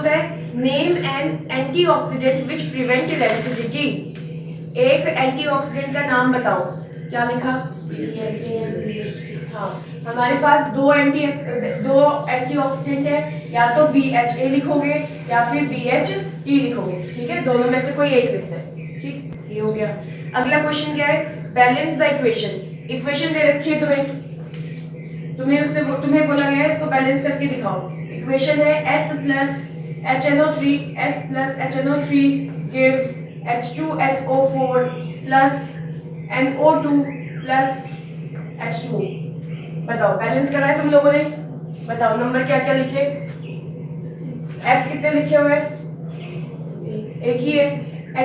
बोलता है name N antioxidant विच prevented acidity. एक एंटीऑक्सीडेंट का नाम बताओ। क्या लिखा? हाँ, हमारे पास दो एंटीऑक्सीडेंट है, या तो BHA लिखोगे या फिर BHT लिखोगे। ठीक है, दोनों में से कोई एक लिखना है। ठीक, ये हो गया। अगला क्वेश्चन क्या है? Balance the equation. इक्वेशन दे रखी है तुम्हें बोला गया है इसको बैलेंस करके दिखाओ। इक्वेशन है S plus HNO3 gives H2SO4 plus NO2 plus H2O। बताओ, बैलेंस करा है तुम लोगों ने? बताओ नंबर क्या क्या लिखे? S कितने लिखे हुए हैं? एक ही है।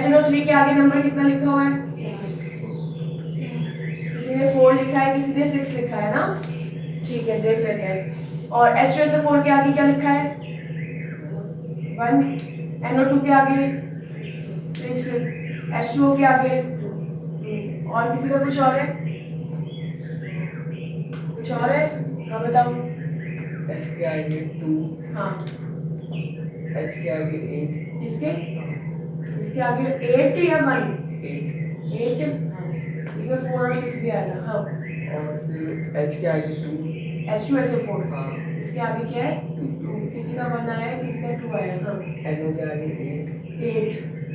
HNO3 के आगे नंबर कितना लिखा हुआ है? किसी ने 4 लिखा है, किसी ने 6 लिखा है ना। ठीक है, देख लेते हैं। और H2SO4 के आगे क्या लिखा है? 1। NO2 के आगे 6। H2O के आगे 2। और किसी का कुछ और है? कुछ और है? हाँ बताओ। S के आगे 2। हाँ। H के आगे 8। इसके आगे 8 या 1? 8। हाँ, इसमें 4 और 6 भी आया था। हाँ, और फिर H के आगे 2। H2SO4। हाँ, इसके आगे क्या है? 2। किसी का 1 आया है, किसी का 2 आया है। हाँ, NO के आगे 8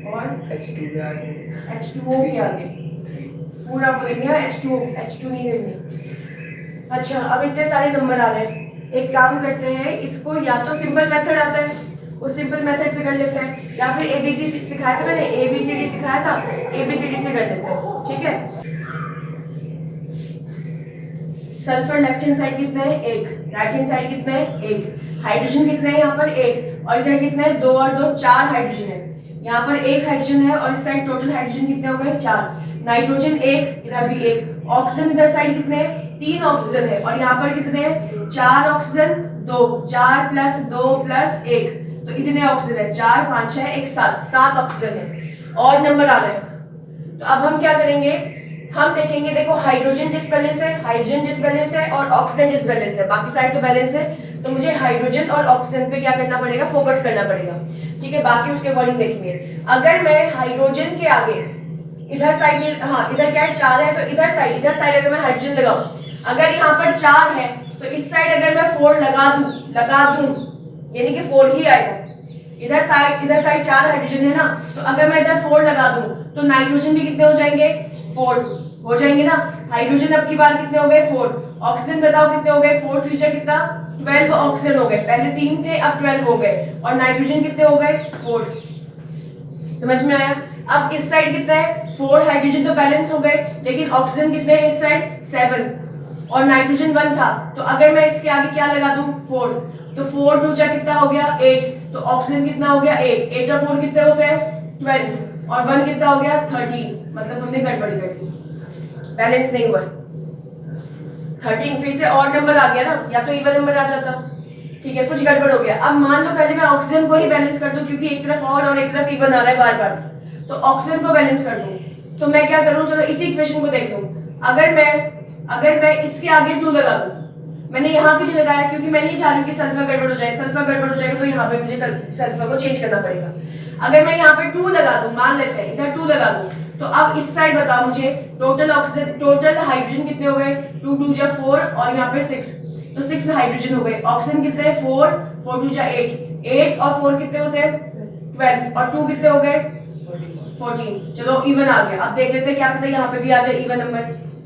और H2 के आगे H2O के आगे 3। पूरा बोलेंगे। H2 नहीं देंगे। अच्छा, अब इतने सारे नंबर आ रहे हैं। एक काम करते हैं, इसको या तो सिंपल मेथड आता है, उस सिंपल मेथड से कर लेते हैं, या फिर ABC सिखाया था मैंने, ABCD सिखाया था, ABCD से कर लेते हैं। ठीक है, सल्फर लेफ्ट हैंड साइड कितना है? 1। राइट हैंड साइड कितना है? 1। हाइड्रोजन कितना है यहाँ पर? 1। और इधर कितना है? 2 और 2 4 हाइड्रोजन है। यहाँ पर 1 हाइड्रोजन है, और इस साइड टोटल हाइड्रोजन कितने हो गए? 4। नाइट्रोजन 1, इधर भी 1। ऑक्सीजन इधर साइड कितने हैं? 3 ऑक्सीजन है, और यहाँ पर कितने हैं? 4 ऑक्सीजन 2। 4 + 2 + 1, तो इतने ऑक्सीजन है। 4 5 6 1 7 ऑक्सीजन है। और नंबर आ रहे हैं। तो अब हम क्या करेंगे? हम देखेंगे, देखो हाइड्रोजन डिसबैलेंस है और ऑक्सीजन डिसबैलेंस है, बाकी साइड तो बैलेंस है। तो मुझे हाइड्रोजन और ऑक्सीजन पे क्या करना पड़ेगा? फोकस करना पड़ेगा। ठीक है, बाकी उसके अकॉर्डिंग देखेंगे। अगर मैं हाइड्रोजन के आगे इधर साइड में, हाँ इधर क्या है? 4 है, तो इधर साइड अगर मैं हाइड्रोजन लगाऊं, अगर यहाँ पर 4 है तो इस साइड अगर मैं 4 लगा दूं यानी कि 4 ही आएगा। इधर साइड 4 हाइड्रोजन है ना, तो अगर मैं इधर 4 लगा दूं तो नाइट्रोजन भी कितने हो जाएंगे? 4 हो जाएंगे ना। हाइड्रोजन अब की बार कितने हो गए? 4। ऑक्सीजन बताओ कितने हो गए? 4 3 कितना? 12 ऑक्सीजन हो गए। पहले 3 थे, अब 12 हो गए। और नाइट्रोजन कितने हो गए? 4। समझ में आया? अब इस साइड कितना है? 4 हाइड्रोजन तो बैलेंस हो गए, लेकिन ऑक्सीजन कितने हैं इस साइड? 7, और नाइट्रोजन 1 था। तो अगर मैं इसके आगे क्या लगा दूं? 4, तो 4 2 कितना हो गया? 8। तो ऑक्सीजन कितना हो गया? 8। 8 और 4 कितने होते हैं? 12, और 1 कितना हो गया? 13। मतलब हमने गड़बड़ी कर दी, बैलेंस नहीं हुआ। 13 फिर से और नंबर आ गया ना, या तो इवन नंबर आ जाता। ठीक है, कुछ गड़बड़ हो गया। अब मान लो पहले मैं ऑक्सीजन को ही बैलेंस कर दूं, क्योंकि एक तरफ और एक तरफ इवन आ रहा है बार बार, तो ऑक्सीजन को बैलेंस कर दूं। तो मैं क्या करूं? चलो इसी इक्वेशन को देख लूं। अगर मैं इसके आगे 2 लगा दूं, मैंने यहाँ भी नहीं लगाया क्योंकि मैं नहीं चाह रही कि सल्फर गड़बड़ हो जाए। सल्फर गड़बड़ हो जाएगा तो यहाँ पे मुझे सल्फर को चेंज करना पड़ेगा। अगर मैं यहाँ पे 2 लगा दूं, मान लेते हैं इधर 2 लगा दूं, तो अब इस साइड बताओ मुझे टोटल हाइड्रोजन कितने हो गए? 2 2 4, और यहाँ पे 6, तो 6 हाइड्रोजन हो गए। ऑक्सीजन कितने हैं? 4 4 2 8, 8 और 4 कितने होते हैं? 12, और 2 कितने हो गए? 14। चलो इवन आ गया। अब देख लेते हैं, क्या पता यहाँ पे भी आ जाए इवन नंबर।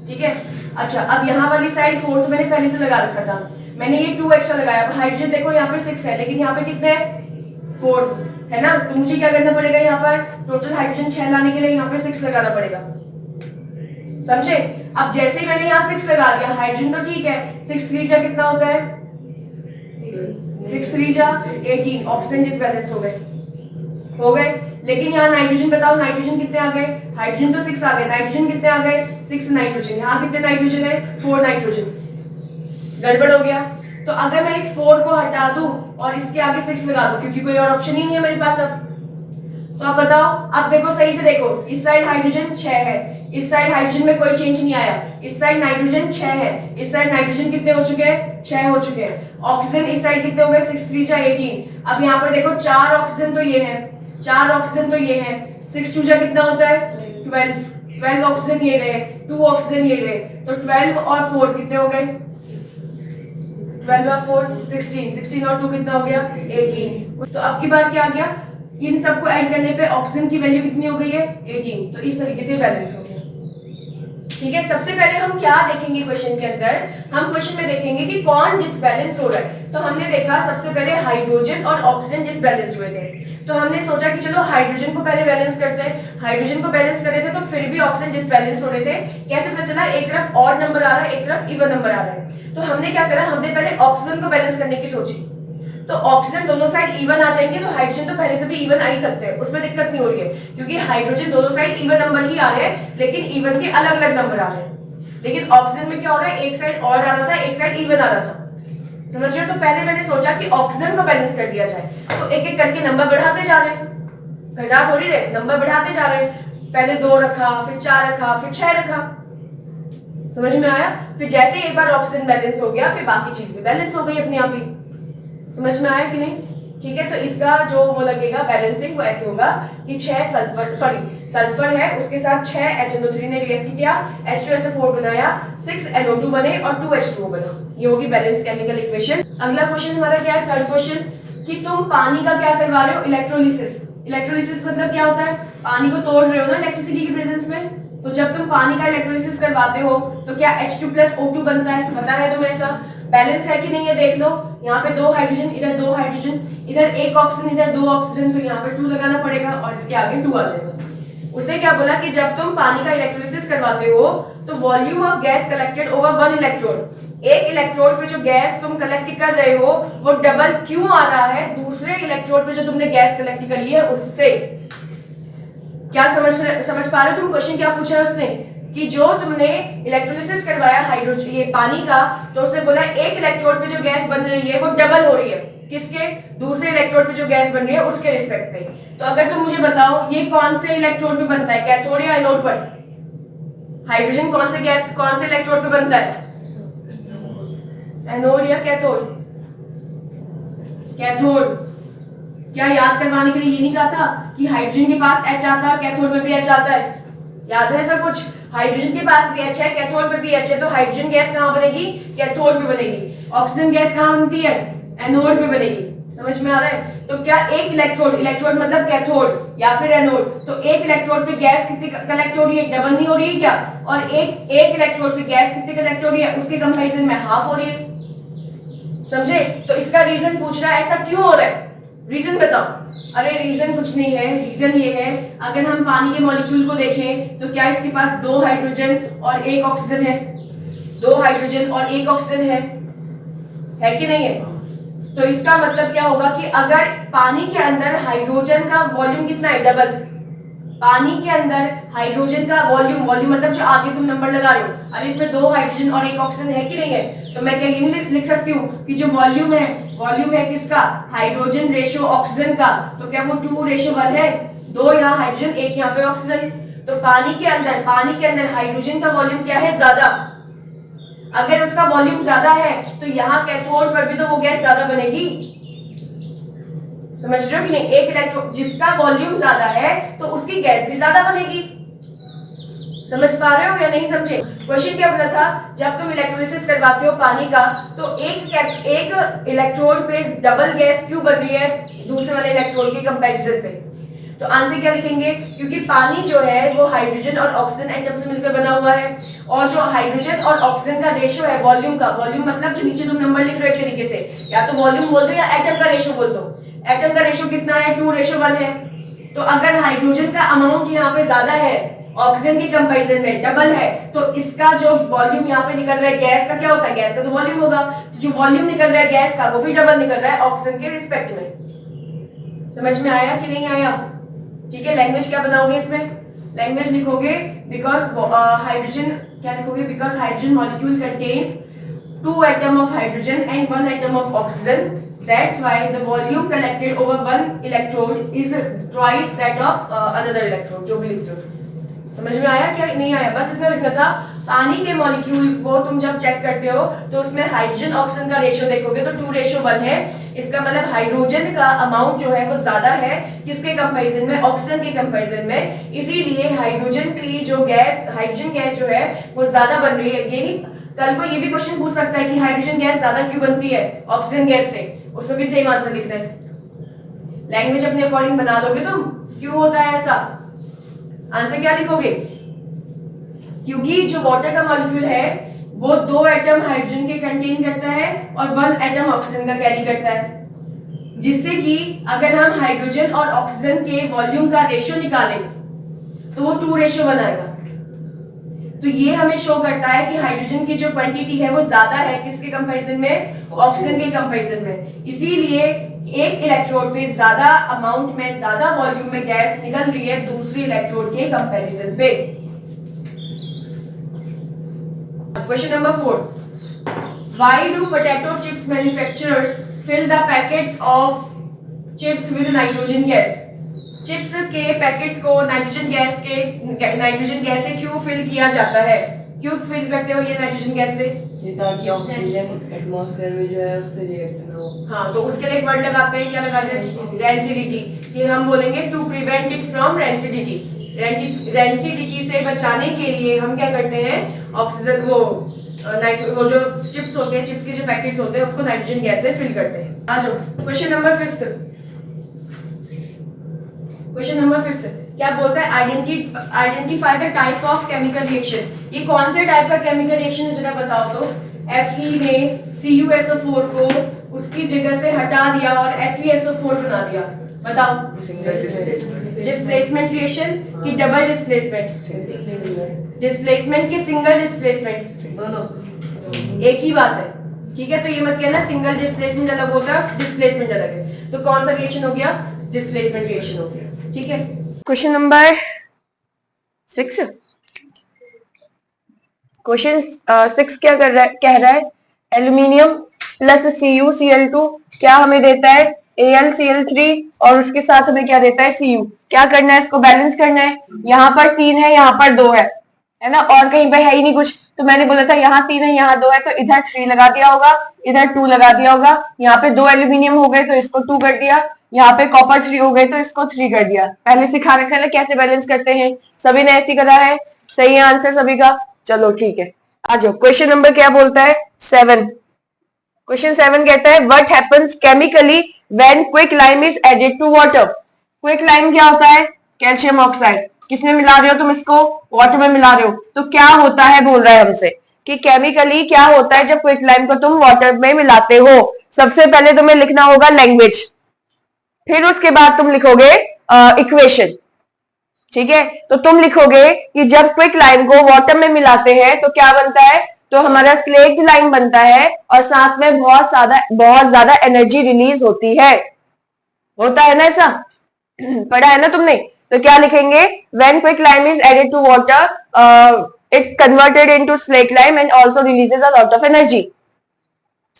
ठीक है, अच्छा अब यहाँ वाली साइड 4 तो मैंने पहले से लगा रखा था, मैंने ये 2 एक्स्ट्रा लगाया। अब हाइड्रोजन देखो यहाँ पे 6 है, लेकिन यहाँ पे कितने हैं? 4 है ना। तो मुझे क्या करना पड़ेगा? यहाँ पर टोटल हाइड्रोजन 6 लाने के लिए यहाँ पे 6 लगाना पड़ेगा। समझे? अब जैसे ही मैंने यहाँ 6 लगा दिया, हाइड्रोजन तो ठीक है, 6 3 कितना होता है? 6 3 18। ऑक्सीजन डिसबैलेंस हो गए। लेकिन यहाँ नाइट्रोजन बताओ, नाइट्रोजन कितने आ गए? हाइड्रोजन तो 6 आ गए, नाइट्रोजन कितने आ गए? 6 नाइट्रोजन। यहाँ कितने नाइट्रोजन है? 4 नाइट्रोजन। गड़बड़ हो गया। तो अगर मैं इस 4 को हटा दूं और इसके आगे 6 लगा दूं, क्योंकि कोई और ऑप्शन ही नहीं है मेरे पास अब, तो अब बताओ, अब देखो सही से देखो, इस साइड हाइड्रोजन 6 है, इस साइड हाइड्रोजन में कोई चेंज नहीं आया, इस साइड नाइट्रोजन 6 है, इस साइड नाइट्रोजन कितने हो चुके हैं, 6 हो चुके हैं। ऑक्सीजन इस साइड कितने हो गए, 6 3 जा 18। अब यहाँ पर देखो 4 ऑक्सीजन तो ये है, 4 ऑक्सीजन तो ये है, 6 2 जा कितना होता है 12, 12 ऑक्सीजन ये रहे, 2 ऑक्सीजन ये रहे, तो 12 और 4 कितने हो गए, 12 और 4 16, 16 और 2 कितना हो गया 18। तो अब की बार क्या आ गया, इन सबको ऐड करने पे ऑक्सीजन की वैल्यू कितनी हो गई है 18। तो इस तरीके से बैलेंस हो गया। ठीक है, सबसे पहले हम क्या देखेंगे क्वेश्चन के अंदर, हम क्वेश्चन में देखेंगे कि कौन डिसबैलेंस हो रहा है। तो हमने देखा सबसे पहले हाइड्रोजन और ऑक्सीजन डिसबैलेंस हुए थे, तो हमने सोचा कि चलो हाइड्रोजन को पहले बैलेंस करते हैं। हाइड्रोजन को बैलेंस कर रहे थे तो फिर भी ऑक्सीजन डिसबैलेंस हो रहे थे। कैसे पता चला, एक तरफ ऑड नंबर आ रहा है, एक तरफ इवन नंबर आ रहा है। तो हमने क्या करा, हमने पहले ऑक्सीजन को बैलेंस करने की सोची। तो ऑक्सीजन दोनों साइड इवन आ जाएंगे, तो हाइड्रोजन तो पहले से भी इवन आ ही सकते हैं, उसमें दिक्कत नहीं हो रही है, क्योंकि हाइड्रोजन दोनों साइड इवन नंबर ही आ रहे हैं, लेकिन इवन के अलग अलग नंबर आ रहे हैं। लेकिन ऑक्सीजन में क्या हो रहा है, एक साइड ऑड आ रहा था, एक साइड इवन आ रहा था। समझ रहे हो? तो पहले मैंने सोचा कि ऑक्सीजन को बैलेंस कर दिया जाए, तो एक एक करके नंबर बढ़ाते जा रहे हैं, घटा थोड़ी रहे, नंबर बढ़ाते जा रहे हैं। पहले 2 रखा, फिर 4 रखा, फिर 6 रखा। समझ में आया? फिर जैसे एक बार ऑक्सीजन बैलेंस हो गया, फिर बाकी चीज भी बैलेंस हो गई अपने आप ही। समझ में आया कि नहीं? ठीक है, तो इसका जो वो लगेगा बैलेंसिंग, वो ऐसे होगा कि 6 सल्फर है, उसके साथ 6 HNO3 ने रिएक्ट किया, H2SO4 बनाया, 6 NO2 बने और 2 H2O बना। ये होगी बैलेंस केमिकल इक्वेशन। अगला क्वेश्चन हमारा क्या है, थर्ड क्वेश्चन, कि तुम पानी का क्या करवा रहे हो, इलेक्ट्रोलिसिस। इलेक्ट्रोलिसिस मतलब क्या होता है, पानी को तोड़ रहे हो ना इलेक्ट्रिसिटी की प्रेजेंस में। तो जब तुम पानी का इलेक्ट्रोलिसिस करवाते हो तो क्या H2+O2 बनता है, पता है तुम्हें ऐसा? बैलेंस है कि नहीं है देख लो, यहाँ पे 2 हाइड्रोजन, इधर 2 हाइड्रोजन, इधर 1 ऑक्सीजन, इधर 2 ऑक्सीजन, तो यहाँ पे 2 लगाना पड़ेगा और इसके आगे 2 आ जाएगा। उसने क्या बोला कि जब तुम पानी का इलेक्ट्रोलिसिस करवाते हो तो volume of gas collected over 1 electrode, एक इलेक्ट्रोड पे जो गैस तुम कलेक्ट कर रहे हो वो डबल क्यों आ रहा है दूसरे इलेक्ट्रोड पे जो तुमने गैस कलेक्ट कर ली है उससे। क्या समझ पा रहे हो तुम? क्वेश्चन क्या पूछा है उसने कि जो तुमने इलेक्ट्रोलिसिस करवाया हाइड्रोजन ये पानी का, तो उसने बोला एक इलेक्ट्रोड पे जो गैस बन रही है वो डबल हो रही है, किसके? दूसरे इलेक्ट्रोड पे जो गैस बन रही है उसके रिस्पेक्ट पे। तो अगर तुम मुझे बताओ ये कौन से इलेक्ट्रोड पे बनता है, कैथोड या एनोड पर? हाइड्रोजन कौन से गैस कौन से इलेक्ट्रोड पे बनता है, एनोड या कैथोड? कैथोड। क्या याद करवाने के लिए ये नहीं कहा था कि हाइड्रोजन के पास H आता है, कैथोड में भी H आता है? याद है ऐसा कुछ? हाइड्रोजन के पास भी H है, कैथोड में भी H है, तो हाइड्रोजन गैस कहाँ बनेगी? कैथोड पे बनेगी। ऑक्सीजन गैस कहाँ बनती है? एनोड पे बनेगी। समझ में आ रहा है? तो क्या एक इलेक्ट्रोड मतलब कैथोड या फिर एनोड, तो एक इलेक्ट्रोड पे गैस कितनी कलेक्ट हो रही है, डबल नहीं हो रही है क्या? और एक इलेक्ट्रोड पे गैस कितनी कलेक्ट हो रही है, उसके कंपैरिजन में हाफ हो रही है। समझे? तो इसका रीजन पूछ रहा है, ऐसा क्यों हो रहा है, रीजन बताओ। अरे रीजन कुछ नहीं है, रीजन ये है, अगर हम पानी के मॉलिक्यूल को देखें तो क्या इसके पास 2 हाइड्रोजन और 1 ऑक्सीजन है? 2 हाइड्रोजन और 1 ऑक्सीजन है कि नहीं है? तो इसका मतलब क्या होगा कि अगर पानी के अंदर हाइड्रोजन का वॉल्यूम कितना है, डबल, पानी के अंदर हाइड्रोजन का वॉल्यूम मतलब जो आगे तुम नंबर लगा रहे हो, अरे इसमें 2 हाइड्रोजन और 1 ऑक्सीजन है कि नहीं है, तो मैं क्या ये लिख सकती हूँ कि जो वॉल्यूम है किसका? हाइड्रोजन रेशो ऑक्सीजन का, तो क्या वो 2:1 है? 2 यहाँ हाइड्रोजन, 1 यहाँ पे ऑक्सीजन। तो पानी के अंदर हाइड्रोजन का वॉल्यूम क्या है? ज्यादा। अगर उसका वॉल्यूम ज्यादा है तो यहाँ कैथोड पर भी तो वो गैस ज्यादा बनेगी। समझ रहे हो कि नहीं? एक इलेक्ट्रॉन जिसका वॉल्यूम ज्यादा है तो उसकी गैस भी ज्यादा बनेगी। समझ पा रहे हो या नहीं समझे? क्वेश्चन क्या बोला था, जब तुम इलेक्ट्रोलिसिस करवाते हो पानी का तो एक इलेक्ट्रोड पे डबल गैस क्यों बन रही है दूसरे वाले इलेक्ट्रोड के कंपैरिजन पे? तो आंसर क्या लिखेंगे? क्योंकि पानी जो है वो हाइड्रोजन और ऑक्सीजन एटम से मिलकर बना हुआ है, और जो हाइड्रोजन और ऑक्सीजन का रेशो है वॉल्यूम मतलब जो नीचे तुम नंबर लिख रहे हो एक तरीके से, या तो वॉल्यूम बोल दो या एटम का रेशो बोल दो। एटम का रेशो कितना है? 2:1 है। तो अगर हाइड्रोजन का अमाउंट यहाँ पे ज्यादा है ऑक्सीजन के कंपैरिजन में डबल है, तो इसका जो वॉल्यूम यहाँ पे निकल रहा है गैस का क्या होता है? गैस का तो वॉल्यूम होगा, जो वॉल्यूम निकल रहा है गैस का वो भी डबल निकल रहा है ऑक्सीजन के रिस्पेक्ट में। समझ में आया कि नहीं आया? ठीक है, लैंग्वेज क्या बनाओगे इसमें? लैंग्वेज लिखोगे बिकॉज हाइड्रोजन, क्या लिखोगे? Because hydrogen molecule contains 2 atom of hydrogen and 1 atom of oxygen, that's why the volume collected over 1 electrode is twice that of another electrode। जो भी लिखते हो समझ में आया क्या नहीं आया? बस इतना लिखना था। पानी के मॉलिक्यूल को तुम जब चेक करते हो तो उसमें हाइड्रोजन ऑक्सीजन का रेशियो देखोगे तो 2:1 है। इसका मतलब हाइड्रोजन का अमाउंट जो है वो ज्यादा है किसके कंपैरिजन में? ऑक्सीजन के कंपैरिजन में। इसीलिए हाइड्रोजन की जो गैस, हाइड्रोजन गैस जो है वो ज्यादा बन रही है। ये नहीं, कल को ये भी क्वेश्चन पूछ सकता है कि हाइड्रोजन गैस ज्यादा क्यों बनती है ऑक्सीजन गैस से, उसमें भी सेम आंसर लिखना है। लैंग्वेज अपने अकॉर्डिंग बना दोगे तुम, क्यों होता है ऐसा? आंसर क्या लिखोगे? क्योंकि जो वाटर का मॉलिक्यूल है वो 2 एटम हाइड्रोजन के कंटेन करता है और 1 एटम ऑक्सीजन का कैरी करता है, जिससे कि अगर हम हाइड्रोजन और ऑक्सीजन के वॉल्यूम का रेशियो निकालें तो वो 2:1 बनाएगा। तो ये हमें शो करता है कि हाइड्रोजन की जो क्वांटिटी है वो ज्यादा है किसके कंपैरिजन में? ऑक्सीजन के कंपैरिजन में। इसीलिए एक इलेक्ट्रोड पे ज्यादा अमाउंट में, ज्यादा वॉल्यूम में गैस निकल रही है दूसरी इलेक्ट्रोड के कंपैरिजन पे। Question number 4, why do potato chips manufacturers fill the packets of chips with nitrogen gas? Chips के पैकेट्स को नाइट्रोजन गैस से क्यों फिल किया जाता है? क्यों फिल करते हो ये नाइट्रोजन गैस से? ताकि ऑक्सीजन एटमॉस्फेयर में जो है उससे रिएक्ट ना हो। हाँ, तो उसके लिए एक वर्ड लगाते हैं, क्या लगाते हैं? रेंसिडिटी। ये हम बोलेंगे to prevent it from rancidity. Rancidity से बचाने के लिए हम क्या करते हैं? ऑक्सीजन वो जो चिप्स होते हैं, चिप्स के जो पैकेट्स होते हैं उसको नाइट्रोजन गैस से फिल करते हैं। आ जाओ क्वेश्चन नंबर 5। क्वेश्चन नंबर 5 क्या बोलता है? Identify the type of chemical reaction. ये कौन से टाइप का केमिकल रिएक्शन है जरा बताओ तो। Fe ने CuSO4 को उसकी जगह से हटा दिया और FeSO4 बना दिया, बताओ। डिस्प्लेसमेंट रिएक्शन की डबल डिस्प्लेसमेंट? डिस्प्लेसमेंट की सिंगल डिस्प्लेसमेंट? दोनों एक ही बात है, ठीक है। तो ये मत कहना सिंगल डिस्प्लेसमेंट अलग होता है, डिस्प्लेसमेंट अलग है। तो कौन सा रिएक्शन हो गया? डिस्प्लेसमेंट रिएक्शन हो गया, ठीक है। Question number 6। क्वेश्चन 6 क्या कर रहा है? कह रहा है एल्यूमिनियम प्लस CuCl2 क्या हमें देता है? AlCl3 और उसके साथ हमें क्या देता है? Cu। क्या करना है? इसको बैलेंस करना है। यहाँ पर 3 है, यहाँ पर 2 है ना, और कहीं पे है ही नहीं कुछ। तो मैंने बोला था यहाँ 3 है, यहाँ 2 है, तो इधर 3 लगा दिया होगा, इधर 2 लगा दिया होगा। यहाँ पे 2 एल्यूमिनियम हो गए तो इसको 2 कर दिया, यहाँ पे कॉपर 3 हो गए तो इसको 3 कर दिया। पहले सिखा रखा है ना कैसे बैलेंस करते हैं, सभी ने ऐसे करा है। सही है आंसर सभी का? चलो ठीक है, आ जाओ। क्वेश्चन नंबर क्या बोलता है? 7। क्वेश्चन 7 कहता है what happens chemically when quick lime is added to water. Quick lime क्या होता है? Calcium oxide. किसमें मिला रहे हो तुम इसको? वाटर में मिला रहे हो। तो क्या होता है बोल रहा है हमसे कि केमिकली क्या होता है जब क्विक लाइम को तुम वाटर में मिलाते हो। सबसे पहले तुम्हें लिखना होगा लैंग्वेज, फिर उसके बाद तुम लिखोगे इक्वेशन, ठीक है। तो तुम लिखोगे कि जब क्विक लाइम को वाटर में मिलाते हैं तो क्या बनता है? तो हमारा स्लेक्ड लाइम बनता है और साथ में बहुत ज्यादा एनर्जी रिलीज होती है। होता है ना ऐसा? पढ़ा है ना तुमने? तो क्या लिखेंगे? When quick lime is added to water it converted into slaked lime and also releases a lot of energy.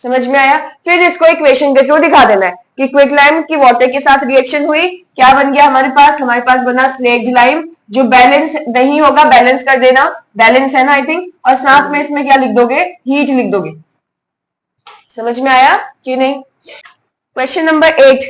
समझ में आया? फिर इसको इक्वेशन के थ्रू दिखा देना है कि क्विक लाइम की वाटर के साथ रिएक्शन हुई, क्या बन गया हमारे पास बना स्लेक्ड लाइम। जो बैलेंस नहीं होगा बैलेंस कर देना, बैलेंस है ना आई थिंक। और साथ में इसमें क्या लिख दोगे? हीट लिख दोगे। समझ में आया कि नहीं? Question number 8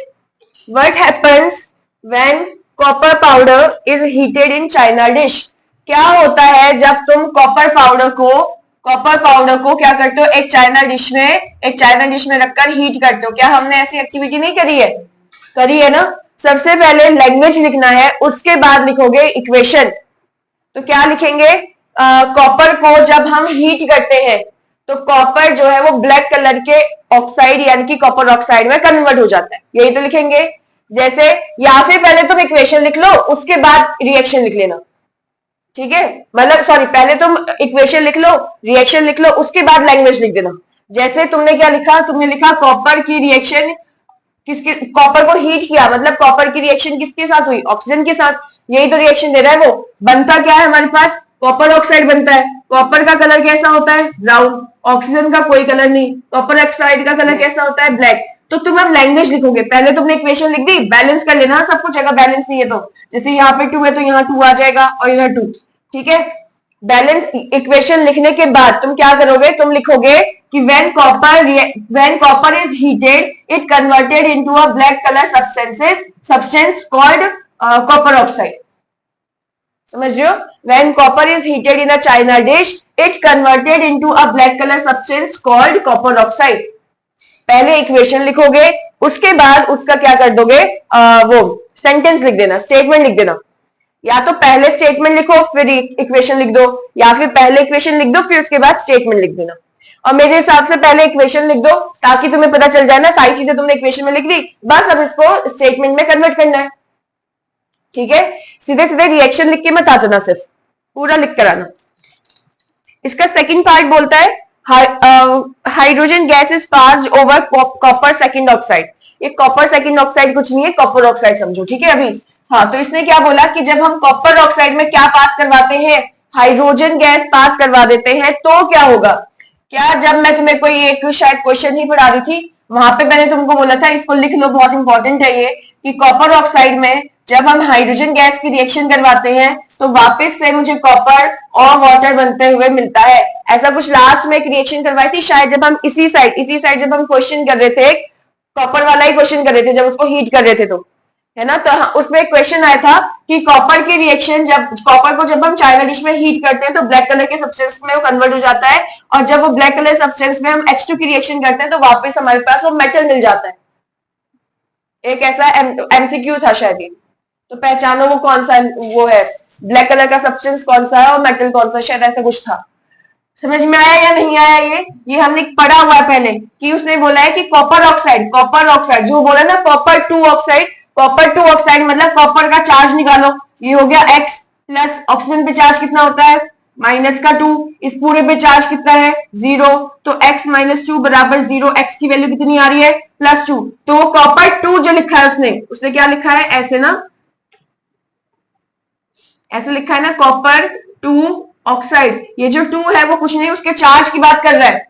what happens when copper powder is heated in China dish. क्या होता है जब तुम कॉपर पाउडर को क्या करते हो? एक चाइना डिश में रखकर हीट करते हो। क्या हमने ऐसी एक्टिविटी नहीं करी है? करी है ना। सबसे पहले लैंग्वेज लिखना है, उसके बाद लिखोगे इक्वेशन। तो क्या लिखेंगे? कॉपर को जब हम हीट करते हैं तो कॉपर जो है वो ब्लैक कलर के ऑक्साइड यानी कि कॉपर ऑक्साइड में कन्वर्ट हो जाता है, यही तो लिखेंगे। जैसे या फिर पहले तुम इक्वेशन लिख लो उसके बाद रिएक्शन लिख लेना, ठीक है। मतलब सॉरी, पहले तुम इक्वेशन लिख लो, रिएक्शन लिख लो, उसके बाद लैंग्वेज लिख देना। जैसे तुमने क्या लिखा? तुमने लिखा कॉपर की रिएक्शन कॉपर को हीट किया, मतलब कॉपर की रिएक्शन किसके साथ हुई? ऑक्सीजन के साथ। यही तो रिएक्शन दे रहा है वो। बनता क्या है हमारे पास? कॉपर ऑक्साइड बनता है। कॉपर का कलर कैसा होता है? ब्राउन। ऑक्सीजन का कोई कलर नहीं। कॉपर ऑक्साइड का कलर कैसा होता है? ब्लैक। तो तुम अब लैंग्वेज लिखोगे, पहले तुमने इक्वेशन लिख दी, बैलेंस कर लेना सब कुछ। अगर बैलेंस नहीं है तो जैसे यहाँ पे 2 है तो यहाँ 2 आ जाएगा और इधर 2। ठीक है। बैलेंस इक्वेशन लिखने के बाद तुम क्या करोगे, तुम लिखोगे कि when copper is heated it converted into a black color substance called copper oxide. समझ रहे हो? When copper is heated in a china dish it converted into a black color substance called copper oxide. पहले equation लिखोगे, उसके बाद उसका क्या कर दोगे, वो सेंटेंस लिख देना, स्टेटमेंट लिख देना। या तो पहले स्टेटमेंट लिखो फिर इक्वेशन लिख दो, या फिर पहले इक्वेशन लिख दो फिर उसके बाद स्टेटमेंट लिख देना। और मेरे हिसाब से पहले इक्वेशन लिख दो ताकि तुम्हें पता चल जाए ना, सारी चीजें तुमने इक्वेशन में लिख दी, बस अब इसको स्टेटमेंट में कन्वर्ट करना है। ठीक है, सीधे सीधे रिएक्शन लिख के मत आ जाना, सिर्फ पूरा लिख कर आना। इसका सेकंड पार्ट बोलता है hydrogen gas is passed over copper second oxide. ये कॉपर सेकंड ऑक्साइड कुछ नहीं है, कॉपर ऑक्साइड समझो। ठीक है अभी, हाँ, तो इसने क्या बोला कि जब हम कॉपर ऑक्साइड में क्या पास करवाते हैं, हाइड्रोजन गैस पास करवा देते हैं, तो क्या होगा। क्या जब मैं तुम्हें कोई एक शायद क्वेश्चन ही पढ़ा रही थी, वहां पे मैंने तुमको बोला था, इसको लिख लो, बहुत इंपॉर्टेंट है ये, कि कॉपर ऑक्साइड में जब हम हाइड्रोजन गैस की रिएक्शन करवाते हैं तो वापस से मुझे कॉपर और वाटर बनते हुए मिलता है। ऐसा कुछ लास्ट में एक रिएक्शन करवाई थी शायद, जब हम इसी साइड जब हम क्वेश्चन कर रहे थे, कॉपर वाला ही क्वेश्चन कर रहे थे, जब उसको हीट कर रहे थे, तो है ना, तो उसमें एक क्वेश्चन आया था कि कॉपर की रिएक्शन, जब कॉपर को जब हम चाइना डिश में हीट करते हैं तो ब्लैक कलर के सब्सटेंस में वो कन्वर्ट हो जाता है, और जब वो ब्लैक कलर सब्सटेंस में हम H2 की रिएक्शन करते हैं तो वापस हमारे पास वो मेटल मिल जाता है। एक ऐसा एमसीक्यू था शायद ये, तो पहचानो वो कौन सा वो है, ब्लैक कलर का सब्सटेंस कौन सा है और मेटल कौन सा, शायद ऐसा कुछ था। समझ में आया या नहीं आया? ये हमने पढ़ा हुआ है पहले कि उसने बोला है कि कॉपर ऑक्साइड जो बोला ना, कॉपर 2 ऑक्साइड मतलब कॉपर का चार्ज निकालो, ये हो गया X प्लस ऑक्सीजन पे चार्ज कितना होता है माइनस का 2, इस पूरे पे चार्ज कितना है 0, तो X माइनस 2 बराबर 0, X की वैल्यू कितनी आ रही है +2। तो वो कॉपर 2 जो लिखा है उसने क्या लिखा है, ऐसे ना, ऐसे लिखा है ना, कॉपर 2 ऑक्साइड। ये जो 2 है वो कुछ नहीं, उसके चार्ज की बात कर रहा है,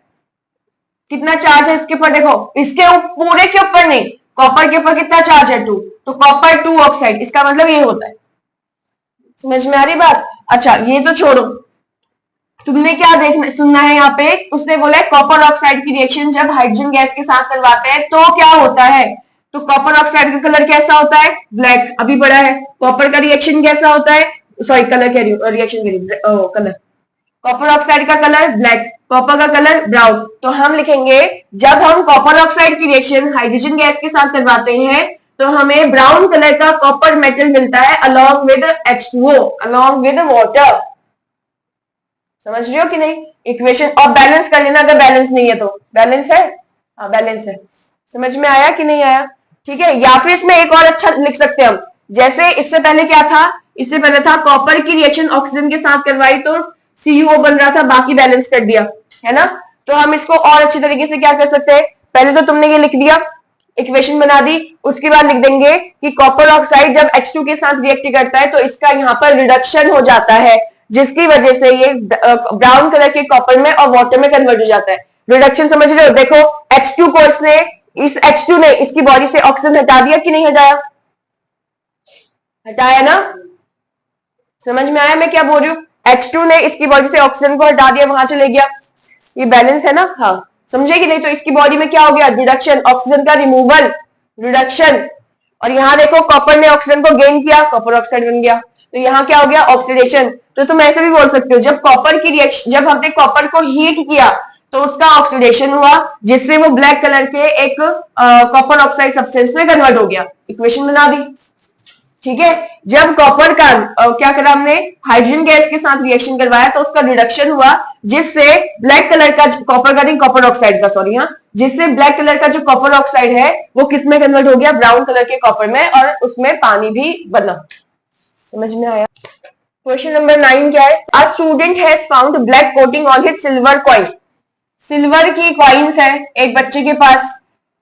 कितना चार्ज है इसके ऊपर, देखो इसके पूरे के ऊपर नहीं, कॉपर के ऊपर कितना चार्ज है 2, तो कॉपर 2 ऑक्साइड, इसका मतलब ये होता है। समझ में आ रही बात? अच्छा ये तो छोड़ो, तुमने क्या देखना सुनना है यहाँ पे, उसने बोला है कॉपर ऑक्साइड की रिएक्शन जब हाइड्रोजन गैस के साथ करवाते हैं तो क्या होता है, तो कॉपर ऑक्साइड का कलर कैसा होता है, ब्लैक, अभी पढ़ा है। कॉपर का रिएक्शन कैसा होता है, सॉरी कलर कह रही हूँ, रिएक्शन कह रही हूँ, कलर, कॉपर ऑक्साइड का कलर ब्लैक, कॉपर का कलर ब्राउन। तो हम लिखेंगे जब हम कॉपर ऑक्साइड की रिएक्शन हाइड्रोजन गैस के साथ करवाते हैं तो हमें ब्राउन कलर का कॉपर मेटल मिलता है along with H2O, along with water. समझ रही हो कि नहीं इक्वेशन? और बैलेंस कर लेना, अगर बैलेंस नहीं है तो, बैलेंस है, हाँ बैलेंस है। समझ में आया कि नहीं आया? ठीक है, या फिर इसमें एक और अच्छा लिख सकते हैं हम, जैसे इससे पहले क्या था, इससे पहले था कॉपर की रिएक्शन ऑक्सीजन के साथ करवाई तो CuO बन रहा था, बाकी बैलेंस कर दिया, है ना। तो हम इसको और अच्छी तरीके से क्या कर सकते हैं, पहले तो तुमने ये लिख दिया, इक्वेशन बना दी, उसके बाद लिख देंगे कि कॉपर ऑक्साइड जब H2 के साथ रिएक्ट करता है तो इसका यहाँ पर रिडक्शन हो जाता है, जिसकी वजह से ये ब्राउन कलर के कॉपर में और वाटर में कन्वर्ट हो जाता है। रिडक्शन समझ रहे हो? देखो H2 को इस H2 ने इसकी बॉडी से ऑक्सीजन हटा दिया कि नहीं हटाया, हटाया ना। समझ में आया मैं क्या बोल रही हूँ? H2 ने इसकी बॉडी से ऑक्सीजन को हटा दिया, वहां चले गया, ये बैलेंस है ना, हाँ समझे कि नहीं। तो इसकी बॉडी में क्या हो गया, रिडक्शन, ऑक्सीजन का रिमूवल, रिडक्शन। और यहाँ देखो कॉपर ने ऑक्सीजन को गेन किया, कॉपर ऑक्साइड बन गया, तो यहाँ क्या हो गया, ऑक्सीडेशन। तो तुम ऐसे भी बोल सकते हो, जब कॉपर की रिएक्शन, जब हमने कॉपर को हीट किया तो उसका ऑक्सीडेशन हुआ, जिससे वो ब्लैक कलर के एक कॉपर ऑक्साइड सब्सटेंस में कन्वर्ट हो गया। इक्वेशन बना दी, ठीक है। जब कॉपर का क्या करा हमने, हाइड्रोजन गैस के साथ रिएक्शन करवाया तो उसका रिडक्शन हुआ, जिससे ब्लैक कलर का कॉपर का नहीं, कॉपर ऑक्साइड का, सॉरी, हाँ, जिससे ब्लैक कलर का जो कॉपर ऑक्साइड है वो किस में कन्वर्ट हो गया, ब्राउन कलर के कॉपर में, और उसमें पानी भी बना। समझ में आया? क्वेश्चन नंबर 9 क्या है, a student has found black coating on his silver coin. Silver की कॉइन्स है एक बच्चे के पास,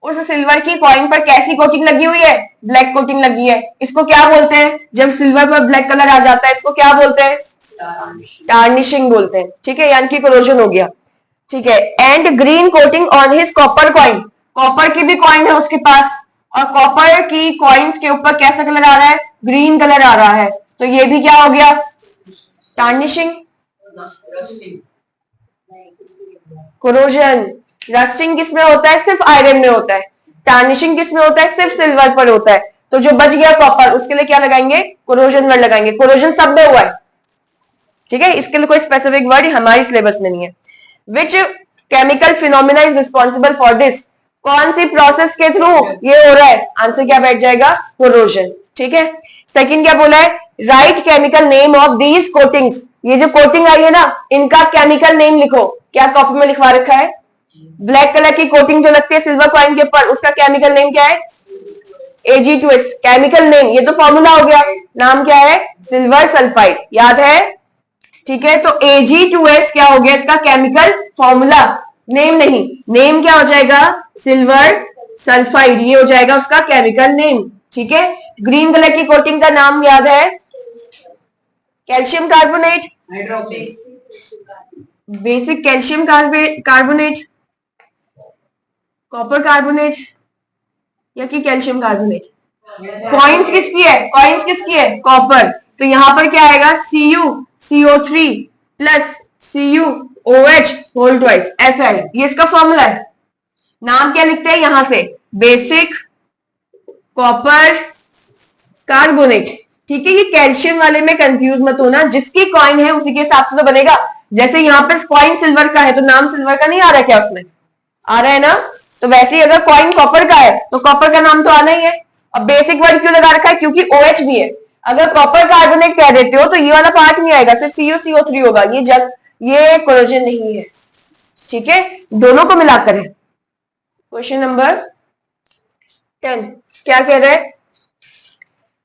उस सिल्वर की कॉइन पर कैसी कोटिंग लगी हुई है, ब्लैक कोटिंग लगी है। इसको क्या बोलते हैं, जब सिल्वर पर ब्लैक कलर आ जाता है इसको क्या बोलते हैं, टार्निशिंग बोलते हैं, ठीक है, यानी कि कोरोजन हो गया, ठीक है। And green coating on his copper coin, copper की भी कॉइन है उसके पास, और कॉपर की कॉइन्स के ऊपर कैसा कलर आ रहा है, ग्रीन कलर आ रहा है, तो ये भी क्या हो गया, टार्निशिंग, रस्टिंग, कोरोजन। रस्टिंग किस में होता है? सिर्फ आयरन में होता है। टार्निशिंग किस में होता है? सिर्फ सिल्वर पर होता है। तो जो बच गया कॉपर, उसके लिए क्या लगाएंगे? कोरोजन वर्ड लगाएंगे। कोरोजन सब में हुआ है, ठीक है, इसके लिए कोई स्पेसिफिक वर्ड हमारी सिलेबस में नहीं है। Which chemical phenomena is responsible for this? कौन सी प्रोसेस के थ्रू ये हो रहा है? आंसर क्या बैठ जाएगा? कोरोजन, ठीक है। सेकंड क्या बोला है? Right chemical name of these coatings. ये जो कोटिंग आई है ना, इनका केमिकल नेम लिखो। क्या कॉपी में लिखवा रखा है? ब्लैक कलर की कोटिंग जो लगती है सिल्वर कॉइन के ऊपर, उसका केमिकल नेम क्या है? Ag2S। केमिकल नेम, ये तो फॉर्मूला हो गया, नाम क्या है? सिल्वर सल्फाइड, याद है, ठीक है। तो Ag2S क्या हो गया? इसका केमिकल फॉर्मूला, नेम नहीं। नेम क्या हो जाएगा? सिल्वर सल्फाइड, ये हो जाएगा उसका केमिकल नेम, ठीक है। ग्रीन कलर की कोटिंग का नाम याद है? Calcium carbonate, hydroxic, basic calcium carbonate, copper carbonate या कि कैल्शियम कार्बोनेट। कॉइन्स किसकी है? कॉइन्स किसकी है? कॉपर। तो यहां पर क्या आएगा? CuCO3 plus CuOH whole twice, ऐसा है, ये इसका फॉर्मूला है। नाम क्या लिखते हैं यहां से? बेसिक कॉपर कार्बोनेट, ठीक है। ये कैल्शियम वाले में कंफ्यूज मत होना, जिसकी कॉइन है उसी के हिसाब से तो बनेगा। जैसे यहाँ पे कॉइन सिल्वर का है तो नाम सिल्वर का नहीं आ रहा क्या? उसमें आ रहा है ना। तो वैसे ही अगर कॉइन कॉपर का है तो कॉपर का नाम तो आना ही है। अब बेसिक वर्ड क्यों लगा रखा है? क्योंकि OH भी है। अगर कॉपर कार्बोनेट कह देते हो तो ये वाला पार्ट नहीं आएगा, सिर्फ CuCO3 होगा। ये कोरोजन नहीं है, ठीक है, दोनों को मिलाकर है। क्वेश्चन नंबर 10 क्या कह रहे हैं?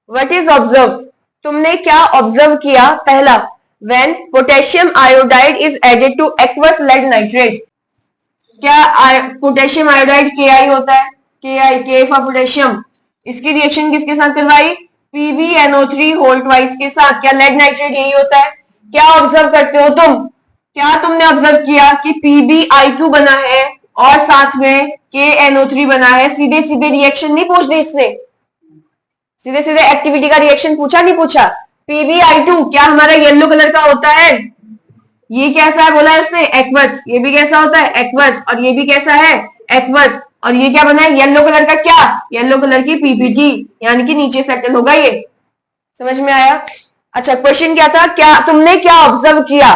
What is observe? तुमने क्या ऑब्जर्व किया? पहला, when potassium iodide is added to aqueous lead nitrate. क्या पोटेशियम आयोडाइड Ki होता है? Ka for potassium. इसकी रिएक्शन किसके साथ करवाई? PbNO3 होल ट्वाइस के साथ। क्या लेड नाइट्रेट यही होता है? क्या ऑब्जर्व करते हो तुम? क्या तुमने ऑब्जर्व किया कि PbI2 बना है और साथ में KNO3 बना है? सीधे सीधे रिएक्शन नहीं पूछ दी इसने, सीधे सीधे एक्टिविटी का रिएक्शन पूछा नहीं पूछा। PbI2 क्या हमारा येलो कलर का होता है? ये कैसा है बोला है उसने? एक्वस। ये भी कैसा होता है? एक्वस। और ये भी कैसा है? एक्वस। और ये क्या बना है? येलो कलर का। क्या? येलो कलर की PPT, यानी कि नीचे सेटल होगा ये। समझ में आया? अच्छा, क्वेश्चन क्या था? क्या तुमने क्या ऑब्जर्व किया?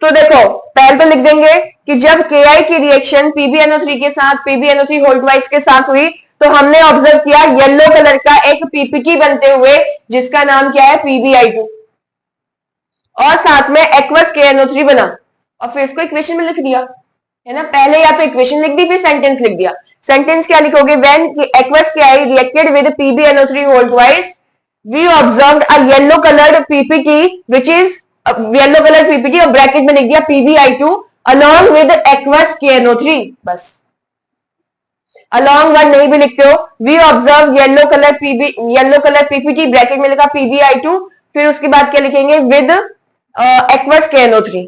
तो देखो, पहले तो लिख देंगे कि जब Ki की रिएक्शन PbNO3 के साथ PbNO3 होल ट्वाइस के साथ हुई तो हमने ऑब्जर्व किया येलो कलर का एक PPT बनते हुए, जिसका नाम क्या है? PbI2, और साथ में एक्वस KNO3 बना, और फिर इसको इक्वेशन में लिख दिया, है ना। पहले या तो इक्वेशन लिख दी, फिर सेंटेंस लिख दिया। सेंटेंस क्या लिखोगे? When aqueous Ki reacted with PbNO3 whole twice we observed a yellow coloured PPT which is yellow colour PPT, और ब्रैकेट में लिख दिया PbI2 along with aqueous KNO3। बस, अलोंग वर्ड नहीं भी लिखते हो। We observe yellow colour PPT, bracket में लिखा PbI2, फिर उसके बाद क्या लिखेंगे? विद एक्वस KNO3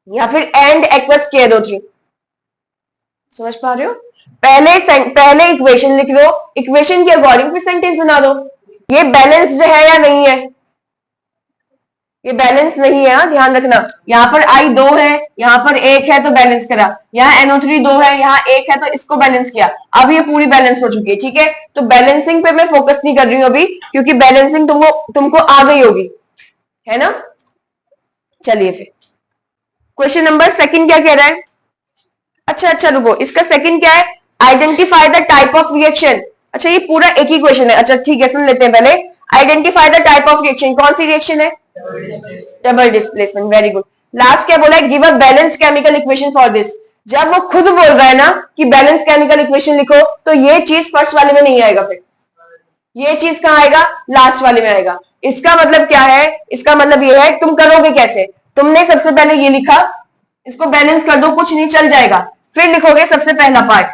या फिर एंड एक्वस KNO3। समझ पा रहे हो? पहले इक्वेशन लिख दो, इक्वेशन के अकॉर्डिंग फिर सेंटेंस बना दो। ये बैलेंस्ड है या नहीं है? ये बैलेंस नहीं है, ध्यान रखना। यहाँ पर I 2 है, यहाँ पर 1 है तो बैलेंस करा, यहाँ NO3 2 है, यहाँ 1 है तो इसको बैलेंस किया। अब ये पूरी बैलेंस हो चुकी है, ठीक है। तो बैलेंसिंग पे मैं फोकस नहीं कर रही हूँ अभी, क्योंकि बैलेंसिंग तुमको आ गई होगी, है ना। चलिए फिर क्वेश्चन नंबर 2 क्या कह रहा है? अच्छा रुको, इसका सेकंड क्या है? Identify the type of reaction. अच्छा, ये पूरा एक ही क्वेश्चन है। अच्छा ठीक है, सुन लेते हैं पहले। Identify the type of reaction, कौन सी रिएक्शन है? Double displacement, very good. Last क्या बोला है? Give a balance chemical equation for this. जब वो खुद बोल रहा है ना कि बैलेंस केमिकल इक्वेशन लिखो, तो ये चीज फर्स्ट वाले में नहीं आएगा, फिर ये चीज कहां आएगा? लास्ट वाले में आएगा। इसका मतलब क्या है? इसका मतलब ये है, तुम करोगे कैसे? तुमने सबसे पहले ये लिखा, इसको बैलेंस कर दो, कुछ नहीं चल जाएगा। फिर लिखोगे सबसे पहला पार्ट,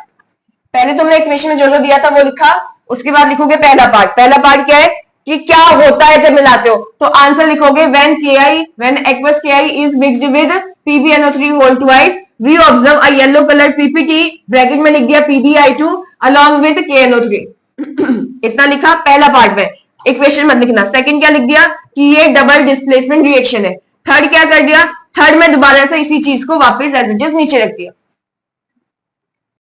पहले तुमने इक्वेशन में जो जो दिया था वो लिखा, उसके बाद लिखोगे पहला पार्ट। पहला पार्ट क्या है कि क्या होता है जब मिलाते हो, तो आंसर लिखोगे when aqueous Ki is mixed with PbNO3 whole twice we observe a yellow color PPT, bracket में लिख दिया PbI2 along with KNO3 इतना लिखा पहला पार्ट में, इक्वेशन मत लिखना। सेकंड क्या लिख दिया? कि ये डबल डिस्प्लेसमेंट रिएक्शन है। थर्ड क्या कर दिया, थर्ड में दोबारा से इसी चीज को वापस एज इट इज नीचे रख दिया।